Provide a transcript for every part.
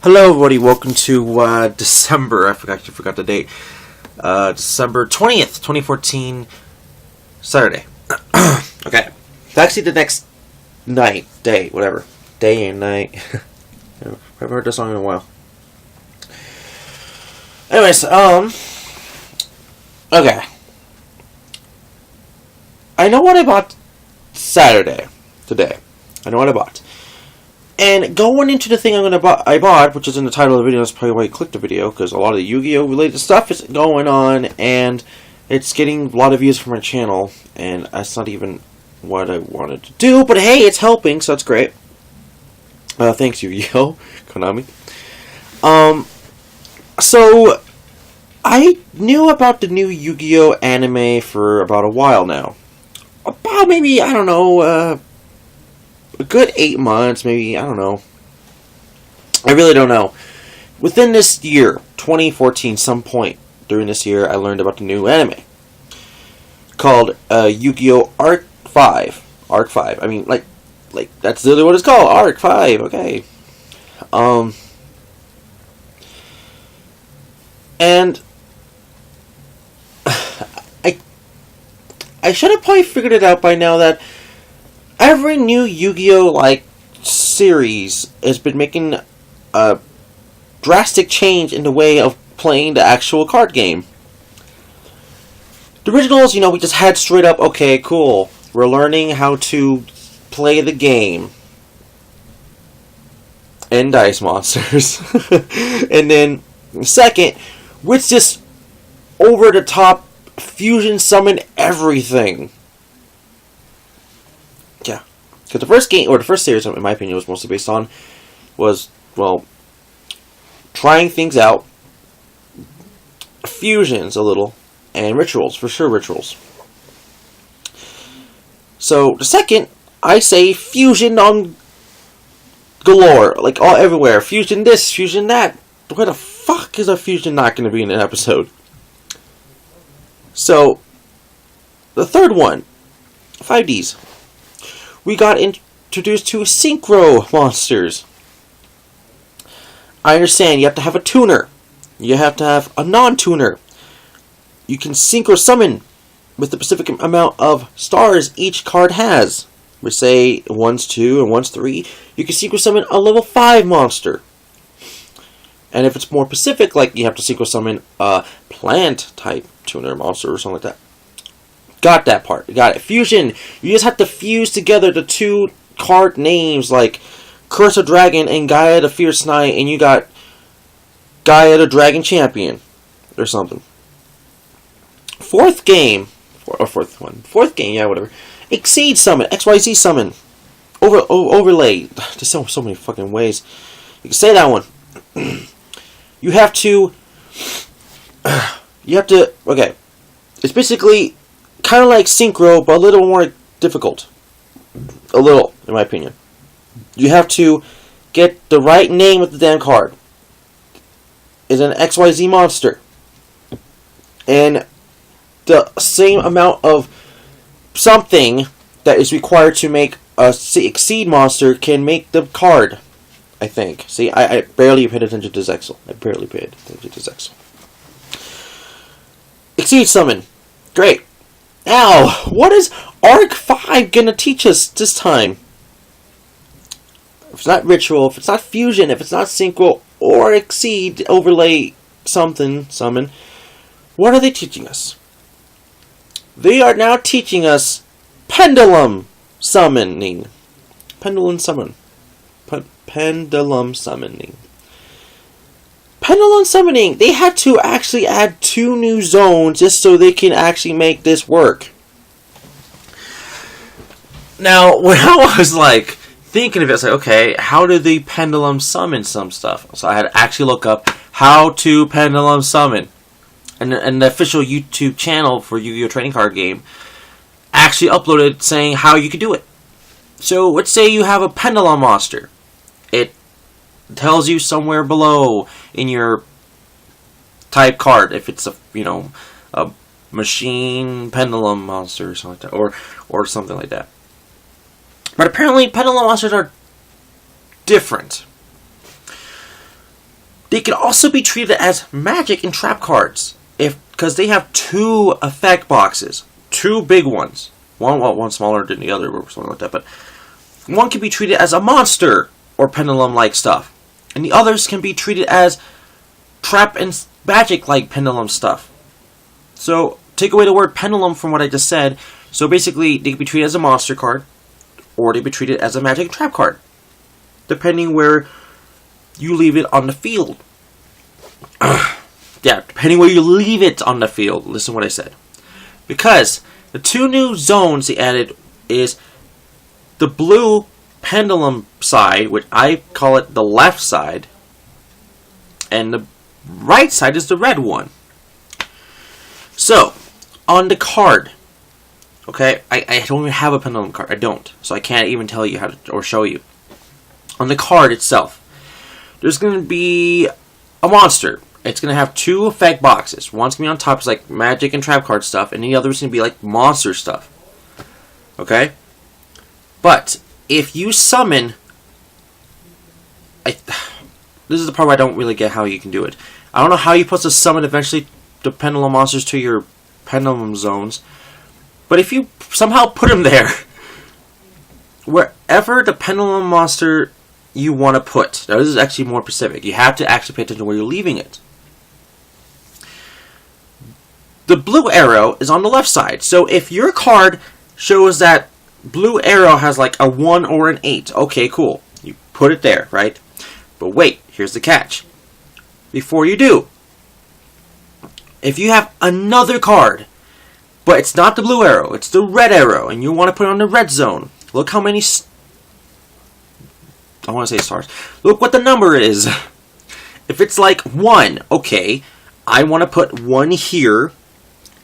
Hello, everybody. Welcome to December. I forgot the date. December 20th, 2014, Saturday. Okay. It's actually the next day, whatever. Day and night. I haven't heard this song in a while. Anyways, okay. I know what I bought today. I know what I bought. And going into the thing I bought, which is in the title of the video, that's probably why you clicked the video, because a lot of the Yu-Gi-Oh! Related stuff is going on, and it's getting a lot of views for my channel, and that's not even what I wanted to do, but hey, it's helping, so that's great. Thanks, Yu-Gi-Oh! Konami. So, I knew about the new Yu-Gi-Oh! Anime for about a while now. About maybe, I don't know, a good 8 months, maybe, I don't know. I really don't know. Within this year, 2014, some point during this year, I learned about the new anime called Yu-Gi-Oh! Arc 5. Arc 5. I mean, like that's literally what it's called. Arc 5. Okay. And I should have probably figured it out by now that every new Yu-Gi-Oh! Series has been making a drastic change in the way of playing the actual card game. The originals, we just had straight up, okay, cool, we're learning how to play the game. And dice monsters. And then, second, with this over-the-top fusion summon everything. Yeah. Because the first game, or the first series, in my opinion, was mostly based on, trying things out, fusions a little, and rituals, for sure rituals. So, the second, I say fusion on galore, all everywhere. Fusion this, fusion that. Where the fuck is a fusion not going to be in an episode? So, the third one, 5Ds. We got introduced to synchro monsters. I understand you have to have a tuner. You have to have a non-tuner. You can synchro summon with the specific amount of stars each card has. We say one's 2 and one's 3. You can synchro summon a level 5 monster. And if it's more specific, you have to synchro summon a plant type tuner monster or something like that. Got that part. Got it. Fusion. You just have to fuse together the two card names like Curse of Dragon and Gaia the Fierce Knight, and you got Gaia the Dragon Champion or something. Fourth game, yeah, whatever. Exceed Summon, XYZ Summon, overlay. There's so many fucking ways. You can say that one. You have to. Okay. It's basically kind of like Synchro, but a little more difficult. A little, in my opinion. You have to get the right name of the damn card. It's an XYZ monster. And the same amount of something that is required to make a Exceed monster can make the card, I think. See, I barely paid attention to Zexal. Exceed Summon. Great. Now, what is Arc 5 gonna teach us this time? If it's not Ritual, if it's not Fusion, if it's not Synchro, or Exceed, Overlay, something, Summon, what are they teaching us? They are now teaching us Pendulum Summoning. Pendulum Summoning. Pendulum Summoning. They had to actually add 2 new zones just so they can actually make this work. Now, when I was thinking of it, I was okay, how do the Pendulum summon some stuff? So I had to actually look up how to Pendulum summon. And the official YouTube channel for Yu-Gi-Oh! Trading Card Game actually uploaded saying how you could do it. So let's say you have a Pendulum monster. It tells you somewhere below in your type card if it's a machine Pendulum monster or something like that, or something like that. But apparently Pendulum monsters are different. They can also be treated as magic and trap cards, because they have 2 effect boxes, 2 big ones. One smaller than the other, or something like that. But one can be treated as a monster or pendulum-like stuff, and the others can be treated as trap and magic-like pendulum stuff. So take away the word pendulum from what I just said. So basically, they can be treated as a monster card, or they can be treated as a magic trap card, depending where you leave it on the field. Yeah, depending where you leave it on the field. Listen to what I said. Because the 2 new zones they added is the blue pendulum side, which I call it the left side, and the right side is the red one. So, on the card, okay, I don't even have a pendulum card. I don't. So I can't even tell you how to, or show you. On the card itself, there's going to be a monster. It's going to have 2 effect boxes. One's going to be on top, it's like magic and trap card stuff, and the other's going to be like monster stuff. Okay? But, if you summon... this is the part where I don't really get how you can do it. I don't know how you're supposed to summon eventually the pendulum monsters to your pendulum zones. But if you somehow put them there, wherever the pendulum monster you want to put. Now, this is actually more specific. You have to actually pay attention to where you're leaving it. The blue arrow is on the left side. So if your card shows that blue arrow has like a 1 or an 8, okay, cool. You put it there, right? But wait, here's the catch. Before you do, if you have another card, but it's not the blue arrow, it's the red arrow, and you want to put it on the red zone, look how many... I want to say stars. Look what the number is. If it's like 1, okay, I want to put 1 here,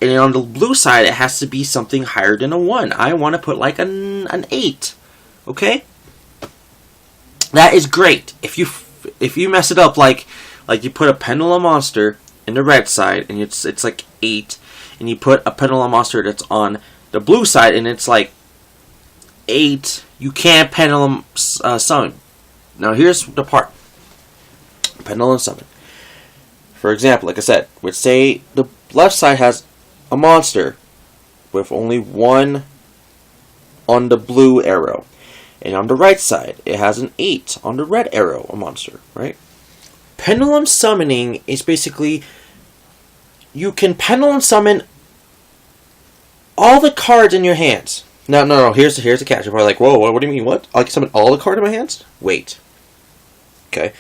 and on the blue side it has to be something higher than a 1. I want to put like an 8, okay? That is great. If you mess it up like you put a pendulum monster in the red side and it's like 8, and you put a pendulum monster that's on the blue side and it's like 8, you can't pendulum summon. Now here's the part. Pendulum summon. For example, like I said, would say the left side has a monster with only 1 on the blue arrow. And on the right side, it has an 8 on the red arrow, a monster, right? Pendulum summoning is basically, you can pendulum summon all the cards in your hands. No, here's the catch. You're probably like, whoa, what do you mean, what? I can summon all the cards in my hands? Wait. Okay.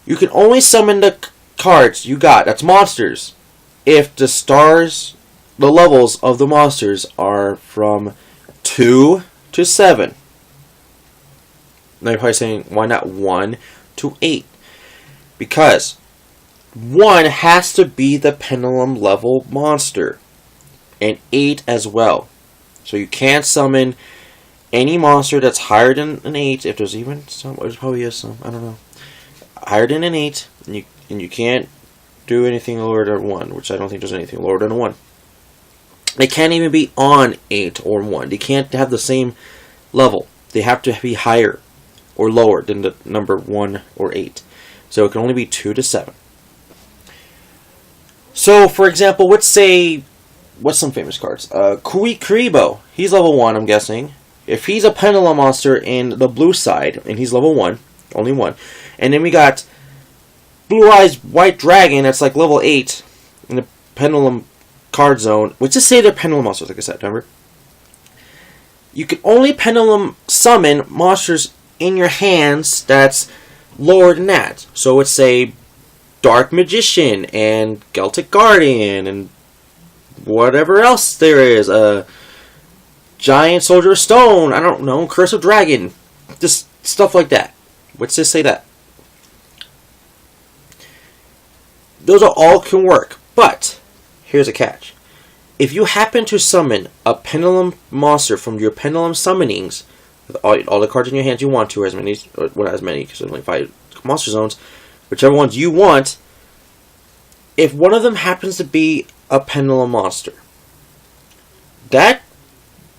You can only summon the cards you got, that's monsters, if the stars, the levels of the monsters are from 2 to 7. Now you're probably saying, why not 1 to 8? Because 1 has to be the pendulum level monster, and 8 as well. So you can't summon any monster that's higher than an 8, if there's even some, there's probably is some, I don't know. Higher than an 8, and you can't do anything lower than 1, which I don't think there's anything lower than a 1. They can't even be on 8 or 1. They can't have the same level. They have to be higher or lower than the number 1 or 8. So it can only be 2 to 7. So, for example, let's say, what's some famous cards? Kuribo. He's level 1, I'm guessing. If he's a pendulum monster in the blue side, and he's level 1, only 1. And then we got Blue Eyes White Dragon, that's like level 8 in the pendulum card zone. Let's just say they're pendulum monsters, like I said, remember? You can only pendulum summon monsters in your hands that's lower than that. So let's say Dark Magician and Celtic Guardian and whatever else there is. Giant Soldier of Stone, I don't know, Curse of Dragon. Just stuff like that. Let's just say that. Those all can work, but here's a catch. If you happen to summon a pendulum monster from your pendulum summonings, with all the cards in your hands you want to, as many, because there's only 5 monster zones, whichever ones you want, if one of them happens to be a pendulum monster, that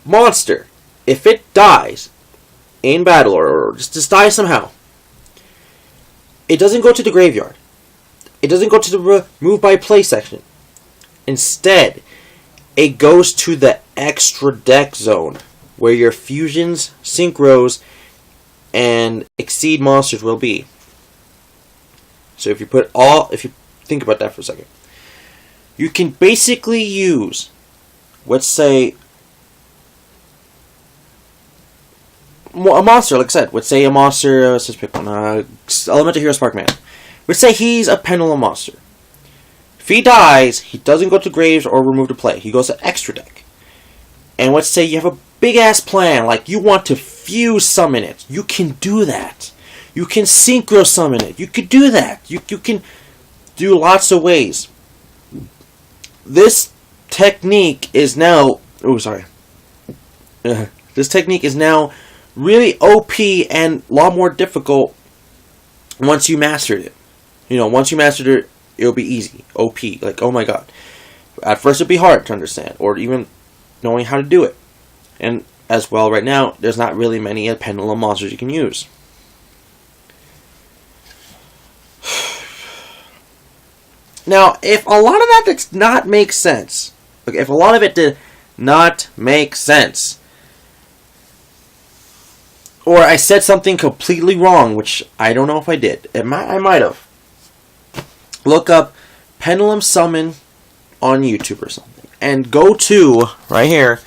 monster, if it dies in battle, or just dies somehow, it doesn't go to the graveyard. It doesn't go to the remove by play section. Instead, it goes to the extra deck zone, where your fusions, synchros, and exceed monsters will be. So if you think about that for a second, you can basically use, let's say, a monster, like I said. Let's say a monster, let's just pick one, Elemental Hero Sparkman. Let's say he's a Pendulum monster. If he dies, he doesn't go to graves or remove to play. He goes to extra deck. And let's say you have a big ass plan, like you want to fuse summon it. You can do that. You can synchro summon it. You could do that. You can do lots of ways. This technique is now... Oh, sorry. This technique is now really OP and a lot more difficult once you mastered it. Once you mastered it, it'll be easy. OP. Like, oh my god. At first it'd be hard to understand, or even knowing how to do it. And as well, right now, there's not really many Pendulum monsters you can use. Now, if a lot of that does not make sense, if a lot of it did not make sense, or I said something completely wrong, which I don't know if I did. I might have. Look up Pendulum Summon on YouTube or something. And go to, right here,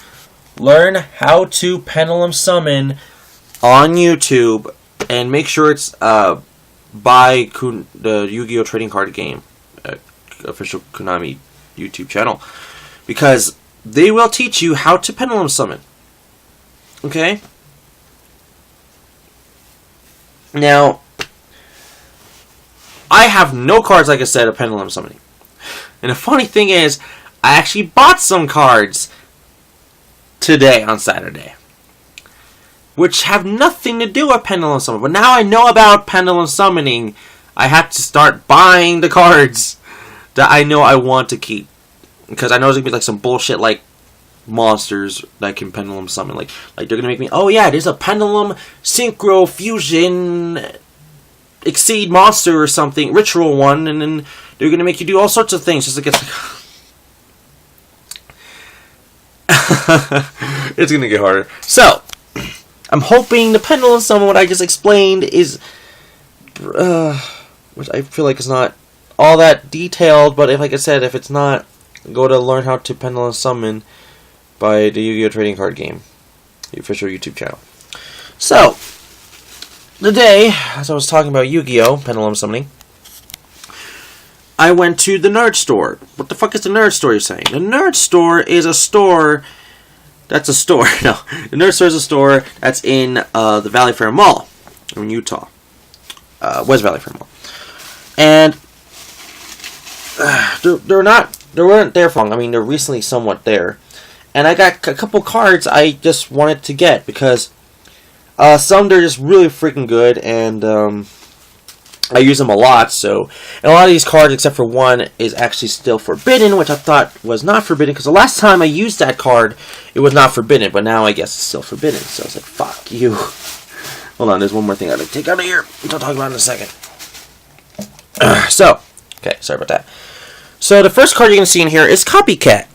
learn how to Pendulum Summon on YouTube. And make sure it's by the Yu-Gi-Oh! Trading Card Game. Official Konami YouTube channel. Because they will teach you how to Pendulum Summon. Okay? Now, I have no cards, like I said, of Pendulum Summoning. And the funny thing is, I actually bought some cards today on Saturday, which have nothing to do with Pendulum Summoning. But now I know about Pendulum Summoning, I have to start buying the cards that I know I want to keep. Because I know there's going to be like some bullshit like monsters that can Pendulum Summon. Like they're going to make me, oh yeah, there's a Pendulum Synchro Fusion Exceed monster or something, ritual one, and then they're going to make you do all sorts of things just to get it's going to get harder. So, I'm hoping the Pendulum Summon, what I just explained, is which I feel like is not all that detailed, but if, like I said, if it's not, go to Learn How to Pendulum Summon by the Yu-Gi-Oh! Trading Card Game, the official YouTube channel. So, today, as I was talking about Yu-Gi-Oh! Pendulum Summoning, I went to the Nerd Store. What the fuck is the Nerd Store, you're saying? The Nerd Store is a store... That's a store. No, the Nerd Store is a store that's in the Valley Fair Mall in Utah. West Valley Fair Mall. And they weren't there for long. I mean, they're recently somewhat there. And I got a couple cards I just wanted to get because some they're just really freaking good, and I use them a lot. So, and a lot of these cards, except for one, is actually still forbidden, which I thought was not forbidden because the last time I used that card, it was not forbidden, but now I guess it's still forbidden. So I was like, fuck you. Hold on, there's one more thing I gotta take out of here, which I'll talk about in a second. Okay, sorry about that. So the first card you're gonna see in here is Copycat.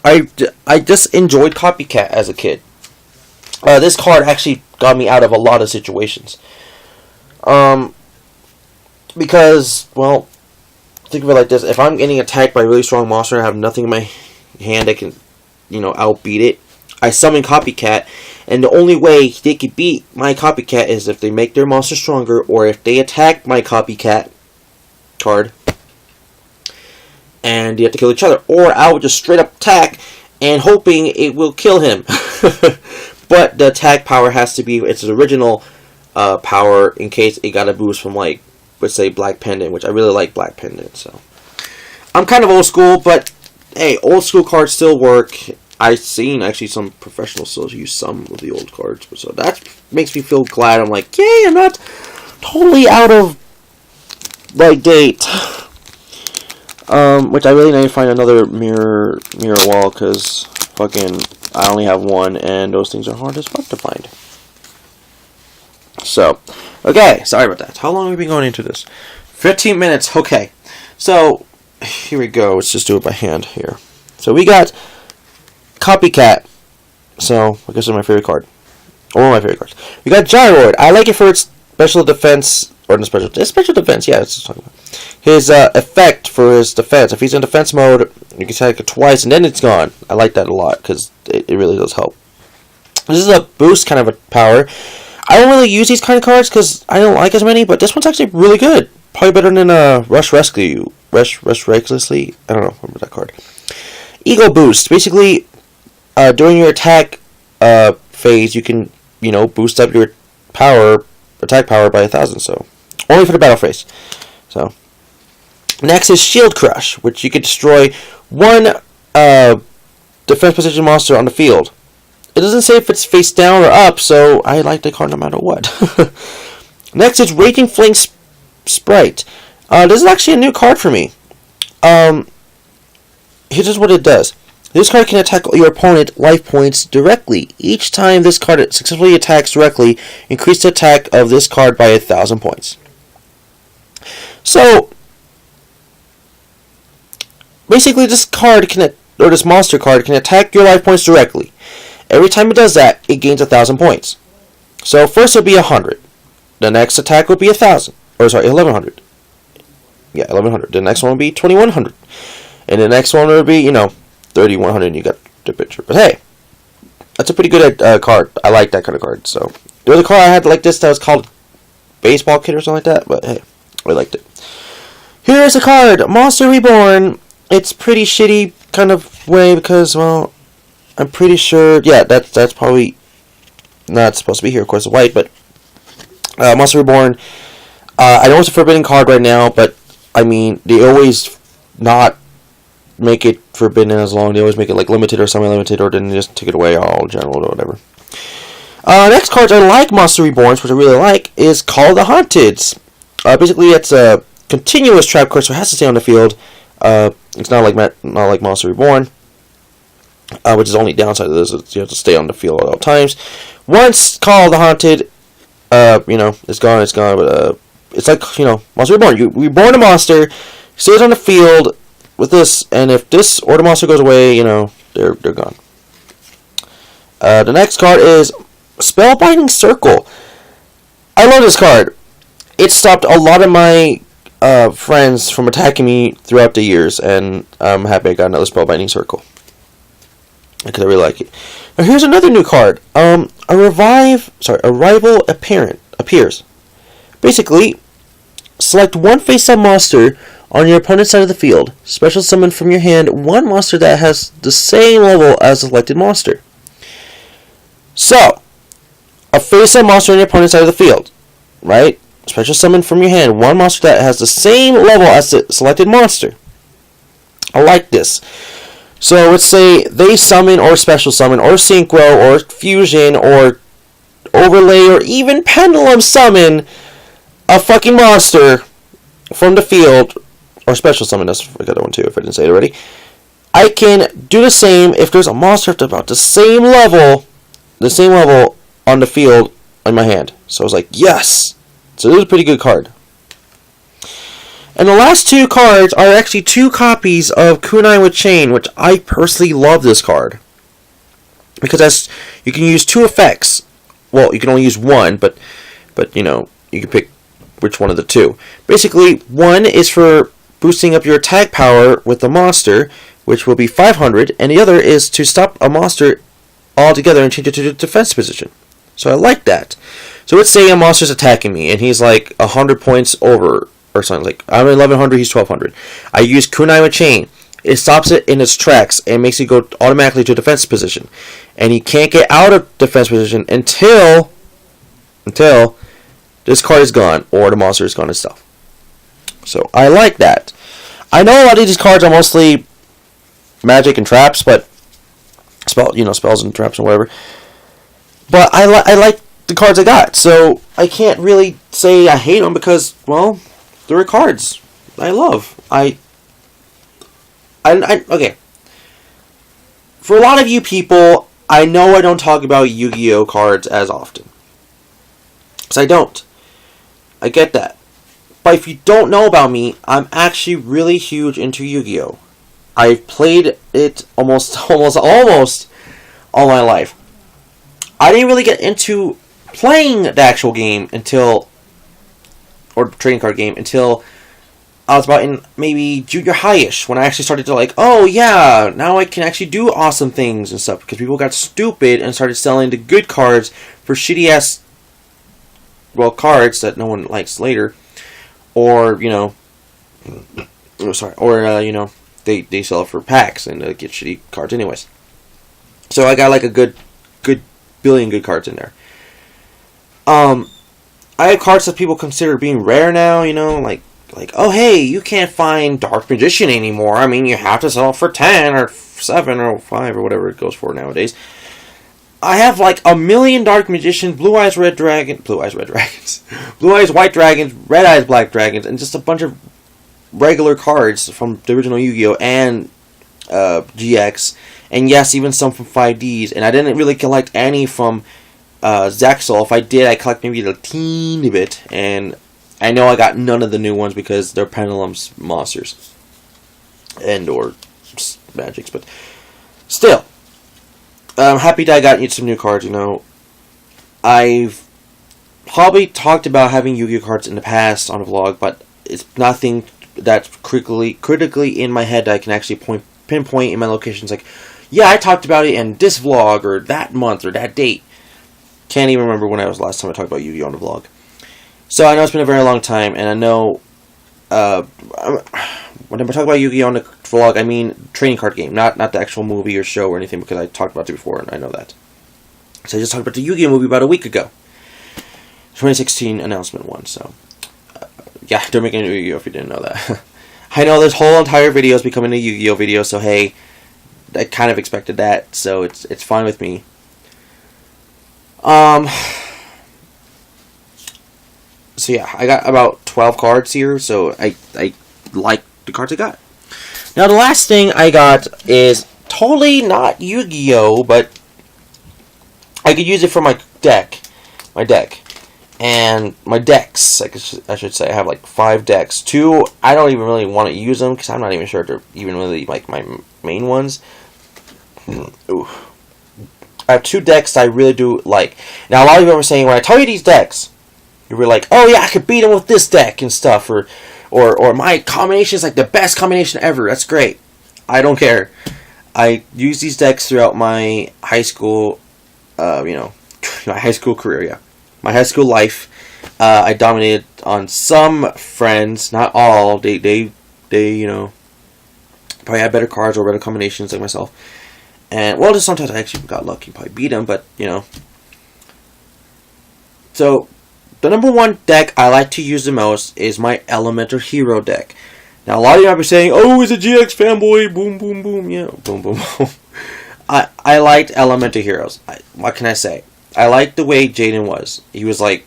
I just enjoyed Copycat as a kid. This card actually got me out of a lot of situations. Because, well, think of it like this. If I'm getting attacked by a really strong monster and I have nothing in my hand that can, outbeat it, I summon Copycat, and the only way they can beat my Copycat is if they make their monster stronger, or if they attack my Copycat card, and you have to kill each other. Or I would just straight up attack, and hoping it will kill him. But the attack power has to be its original power, in case it got a boost from, like, let's say Black Pendant, which I really like Black Pendant, so. I'm kind of old school, but, hey, old school cards still work. I've seen, actually, some professionals still use some of the old cards, so that makes me feel glad. I'm like, yay, I'm not totally out of, like, date. Which I really need to find another mirror wall, because, fucking, I only have one, and those things are hard as fuck to find. So, Okay, sorry about that. How long have we been going into this? 15 minutes. Okay. So, here we go. Let's just do it by hand here. So, we got Copycat. So, I guess it's my favorite card. Or one of my favorite cards. We got Gyroid. I like it for its special defense. Or special defense, yeah. Let's talk about his effect for his defense. If he's in defense mode, you can attack it twice and then it's gone. I like that a lot because it really does help. This is a boost kind of a power. I don't really use these kind of cards because I don't like as many, but this one's actually really good. Probably better than Rush Rescue. Rush Recklessly? I don't know. Remember that card. Ego Boost. Basically, during your attack phase, you can, boost up your attack power by 1,000. So, only for the battle phase. So, next is Shield Crush, which you can destroy one defense position monster on the field. It doesn't say if it's face down or up, so I like the card no matter what. Next is Raging Flame Sprite. This is actually a new card for me. Here's what it does. This card can attack your opponent life points directly. Each time this card successfully attacks directly, increase the attack of this card by 1,000 points. So, basically this monster card can attack your life points directly. Every time it does that, it gains 1,000 points. So first it'll be 100. The next attack will be 1,000. Or sorry, 1,100. Yeah, 1,100. The next one will be 2,100. And the next one will be, 3,100, and you got the picture. But hey, that's a pretty good card. I like that kind of card. So the other card I had like this that was called Baseball Kid or something like that. But hey, I liked it. Here's a card, Monster Reborn. It's pretty shitty kind of way because, well, I'm pretty sure, yeah, that's probably not supposed to be here, of course, it's white, but Monster Reborn, I know it's a forbidden card right now, but, I mean, they always not make it forbidden as long, they always make it, like, limited or semi-limited, or then just take it away all general or whatever. Next cards I like Monster Reborns, which I really like, is Call the Haunteds. Basically, it's a continuous trap card, so it has to stay on the field. It's not like Monster Reborn. Which is the only downside of this is you have to stay on the field at all times. Once Call the Haunted, it's gone, but it's like, Monster Reborn. You reborn a monster, stays on the field with this, and if this or the monster goes away, they're gone. The next card is Spellbinding Circle. I love this card. It stopped a lot of my friends from attacking me throughout the years, and I'm happy I got another Spellbinding Circle. Because I really like it. Now here's another new card. A rival appears. Basically, select one face-up monster on your opponent's side of the field. Special summon from your hand one monster that has the same level as the selected monster. So, a face-up monster on your opponent's side of the field, right? Special summon from your hand one monster that has the same level as the selected monster. I like this. So let's say they summon or special summon or synchro or fusion or overlay or even pendulum summon a fucking monster from the field, or special summon, I got that one too if I didn't say it already. I can do the same if there's a monster at about the same level on the field in my hand. So I was like, yes! So this is a pretty good card. And the last two cards are actually two copies of Kunai with Chain, which I personally love this card. Because you can use two effects. Well, you can only use one, but you can pick which one of the two. Basically, one is for boosting up your attack power with the monster, which will be 500, and the other is to stop a monster altogether and change it to the defense position. So I like that. So let's say a monster's attacking me, and he's like 100 points over, or something. Like, I'm 1100, he's 1200. I use Kunai with Chain. It stops it in its tracks and makes it go automatically to defense position. And he can't get out of defense position until this card is gone or the monster is gone itself. So I like that. I know a lot of these cards are mostly magic and traps, but spells and traps and whatever. But I like the cards I got, so I can't really say I hate them because, well, they're cards I love. Okay. For a lot of you people, I know I don't talk about Yu-Gi-Oh cards as often. Because I don't. I get that. But if you don't know about me, I'm actually really huge into Yu-Gi-Oh! I've played it almost all my life. I didn't really get into playing the actual game until, or trading card game, until I was about in maybe junior high-ish, when I actually started to like, oh yeah, now I can actually do awesome things and stuff, because people got stupid and started selling the good cards for shitty-ass, well, cards that no one likes later, or, you know, they sell it for packs and get shitty cards anyways. So I got like a good billion good cards in there. I have cards that people consider being rare now, you know, like, oh hey, you can't find Dark Magician anymore. I mean, you have to sell it for 10 or 7 or 5 or whatever it goes for nowadays. I have like a million Dark Magicians, Blue Eyes White Dragons, Blue Eyes White Dragons, Red Eyes Black Dragons, and just a bunch of regular cards from the original Yu-Gi-Oh! And GX, and yes, even some from 5Ds, and I didn't really collect any from Zaxxel. If I did, I collect maybe a teeny bit, and I know I got none of the new ones because they're Pendulum's monsters. And or magics, but still. I'm happy that I got some new cards, you know. I've probably talked about having Yu-Gi-Oh cards in the past on a vlog, but it's nothing that's critically in my head that I can actually pinpoint in my locations. Like, yeah, I talked about it in this vlog, or that month, or that date. Can't even remember when I was last time I talked about Yu-Gi-Oh on the vlog. So I know it's been a very long time, and I know when I talk about Yu-Gi-Oh on the vlog, I mean trading card game, not the actual movie or show or anything, because I talked about it before, and I know that. So I just talked about the Yu-Gi-Oh movie about a week ago. 2016 announcement one, so yeah, they're making a Yu-Gi-Oh if you didn't know that. I know this whole entire video is becoming a Yu-Gi-Oh video, so hey, I kind of expected that, so it's fine with me. So yeah, I got about 12 cards here, so I like the cards I got. Now the last thing I got is totally not Yu-Gi-Oh, but I could use it for my deck. And my decks, I should say. I have like 5 decks. 2, I don't even really want to use them, because I'm not even sure if they're even really like my main ones. Ooh. I have 2 decks that I really do like. Now a lot of you are saying, when I tell you these decks, you were like, oh yeah, I could beat him with this deck and stuff, or my combination is like the best combination ever. That's great. I don't care. I use these decks throughout my high school, my high school career. Yeah, my high school life. I dominated on some friends, not all. They probably had better cards or better combinations like myself. And well, just sometimes I actually got lucky, probably beat them, but So the number 1 deck I like to use the most is my Elemental Hero deck. Now, a lot of you might be saying, oh, he's a GX fanboy, boom, boom, boom, yeah, boom, boom, boom. I liked Elemental Heroes. What can I say? I liked the way Jaden was. He was, like,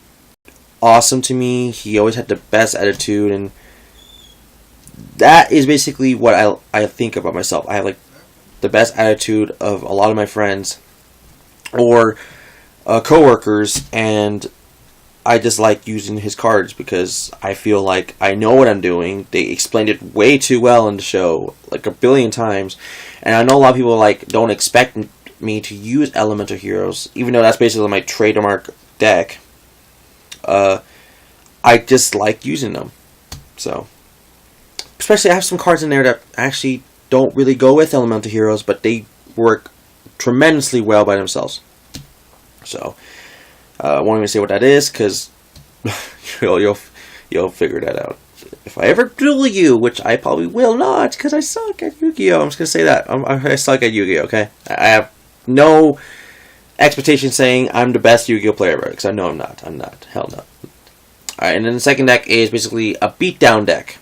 awesome to me. He always had the best attitude, and that is basically what I think about myself. I have, like, the best attitude of a lot of my friends or co-workers, and I just like using his cards because I feel like I know what I'm doing. They explained it way too well in the show, like a billion times. And I know a lot of people like don't expect me to use Elemental Heroes, even though that's basically my trademark deck. I just like using them. So, especially I have some cards in there that actually don't really go with Elemental Heroes, but they work tremendously well by themselves. So, I won't even say what that is, because you'll figure that out. If I ever duel you, which I probably will not, because I suck at Yu-Gi-Oh! I'm just going to say that. I suck at Yu-Gi-Oh! Okay? I have no expectation saying I'm the best Yu-Gi-Oh! Player ever, because I know I'm not. I'm not. Hell no. Alright, and then the second deck is basically a beatdown deck.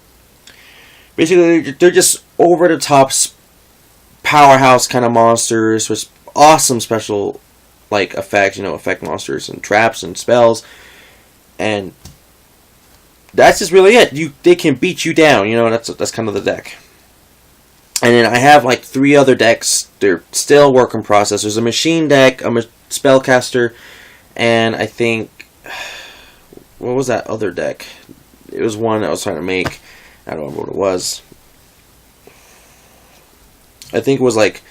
Basically, they're just over-the-top powerhouse kind of monsters with awesome special like effects, effect monsters and traps and spells, and that's just really it. They can beat you down, that's kind of the deck. And then I have like 3 other decks. They're still work in process. There's a machine deck, a spellcaster, and I think what was that other deck? It was one I was trying to make. I don't remember what it was. I think it was like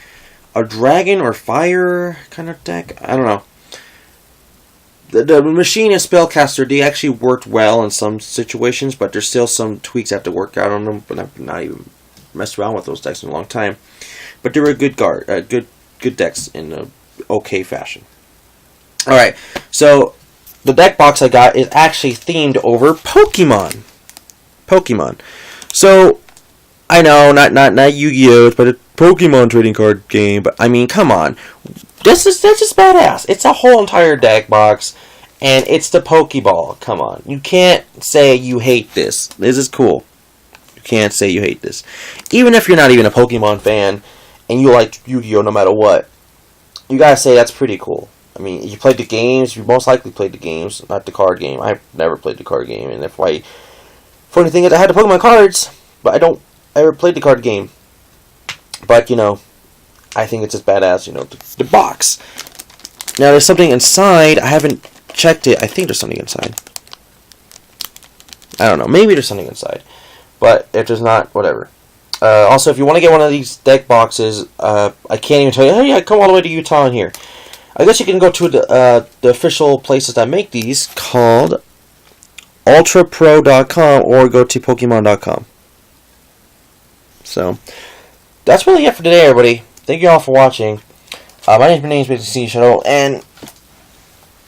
a dragon or fire kind of deck. I don't know. The machine and spellcaster, they actually worked well in some situations, but there's still some tweaks I have to work out on them. But I've not even messed around with those decks in a long time. But they were good good decks in a okay fashion. All right, so the deck box I got is actually themed over Pokemon. So I know, not Yu-Gi-Oh, but a Pokemon trading card game. But I mean, come on. That's just badass. It's a whole entire deck box, and it's the Pokeball. Come on. You can't say you hate this. This is cool. You can't say you hate this. Even if you're not even a Pokemon fan, and you like Yu-Gi-Oh no matter what, you gotta say that's pretty cool. I mean, you played the games, you most likely played the games, not the card game. I've never played the card game, and funny thing is, I had the Pokemon cards, but I don't ever played the card game. But, I think it's just badass, the box. Now, there's something inside. I haven't checked it. I think there's something inside. I don't know. Maybe there's something inside. But if there's not, whatever. Also, if you want to get one of these deck boxes, I can't even tell you, oh yeah, come all the way to Utah in here. I guess you can go to the official places that make these, called ultrapro.com, or go to pokemon.com. So, that's really it for today, everybody. Thank you all for watching. My name is basically Shadow, and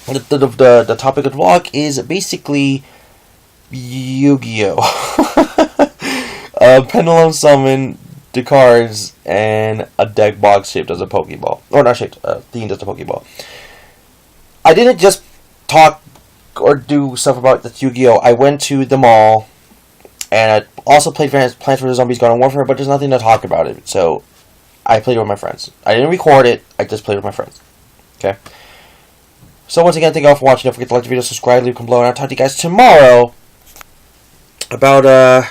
the topic of the vlog is basically Yu-Gi-Oh! Pendulum summon the cards and a deck box shaped as a Pokeball. Or not shaped, themed as a Pokeball. I didn't just talk or do stuff about the Yu-Gi-Oh! I went to the mall, and I also played Plants vs. Zombies Garden Warfare, but there's nothing to talk about it, so I played it with my friends. I didn't record it, I just played with my friends. Okay? So once again, thank you all for watching. Don't forget to like the video, subscribe, leave a comment below, and I'll talk to you guys tomorrow about,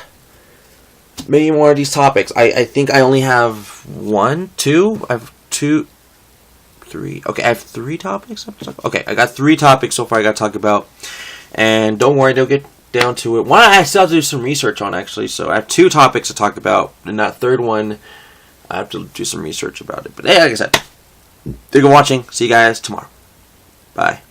maybe more of these topics. I think I only have two. I have three. Okay, I have 3 topics. Okay, I got 3 topics so far I got to talk about. And don't worry, they'll get down to it. One I still have to do some research on, actually. So I have 2 topics to talk about. And that third one, I have to do some research about it. But hey, like I said, thank you for watching. See you guys tomorrow. Bye.